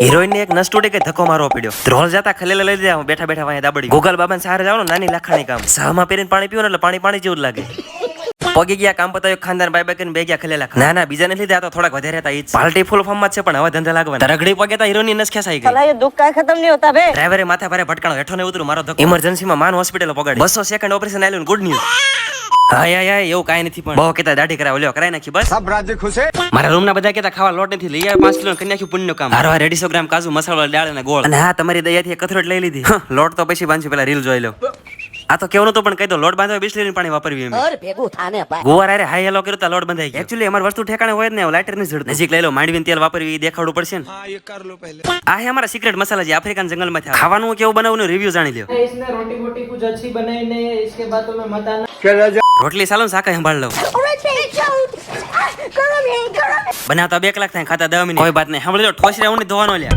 Heroine ને એક નસ તૂટે કે ધક્કો મારવો પડ્યો. રોલ જતા ખલેલા લઈ દે બેઠા બેઠા વાંહે દાબડી. ગોગલ બાબાને સહારે જાવ નાની લાખાણી કામ. સાહમાં પહેરીને પાણી પીવું એટલે પાણી પાણી જેવું જ લાગે. પગી ગયા કામ પતાવ્યું ખાનદાન બાય બાય કરીને બે ગયા ખલેલા. ના ના બીજાને લીધે આ તો થોડાક વધારે હતા. ઈ પાર્ટી ફૂલ ફોર્મ માં છે પણ હવે ધંધા લાગવાના. રગડી પગે તા હીરોની નસ ખેસાઈ ગઈ. ये दुख का खत्म नहीं होता बे. ડ્રાઈવરે માથા ભારે ભટકાણો હેઠો ને ઉતરું મારો ધક્કો. ઇમરજન્સીમાં માન હોસ્પિટલ પગાડી 200 સેકન્ડ ઓપરેશન આલ્યું ગુડ ન્યૂઝ. હાય હાય હાય એવું કાઈ નથી પણ બહુ કેતા દાઢી કરાવ લ્યો કરાઈ નાખી બસ. सब राज्य खुश है। મારા રૂમ ના બધા કેતા ખાવા લોટ નથી લઈ આવે 5 કિલો કરી નાખ્યું પુણ્યનું કામ. હારો 150 ગ્રામ કાજુ મસાલો દાળ અને ગોળ. અને હા તમારી દયાથી એક કથરોટ લઈ લીધી. લોટ તો પછી બાંધશું પેલા રીલ જોઈ લો. આ તો કેવું નતું પણ કહી દો લોટ બાંધવા બિસ્લેરી પાણી વાપરવી એમ. और भेगू थाने पाए. ગોવાર આરે હાય હેલો કર્યો તા લોટ બંધાઈ ગયો. એક્ચ્યુઅલી અમાર વસ્તુ ઠેકાણે હોય જ ને લાઇટર ની જરૂર. નજીક લઈ લો માંડવીને તેલ વાપરવી ઈ દેખાડવું પડશે ને. हाँ ये कर लो पहले। આ હે અમારા સિક્રેટ મસાલા જે આફ્રિકન જંગલ માંથી આવે. ખાવાનું કેવું બનાવવાનું રિવ્યુ જાણી લ્યો. इसने रोटी वोटी कुछ अच्छी बनाई नहीं है, इसके बाद तो मैं मत आना। क्या राजा? રોટલી સાલો ને શાકા સંભાળ લઉં. બનાવતા 2 કલાક થાય ખાતા 10 મિનિટ. કોઈ વાત નહીં સાંભળજો ઠોસરે હું ધોવાનો લ્યા.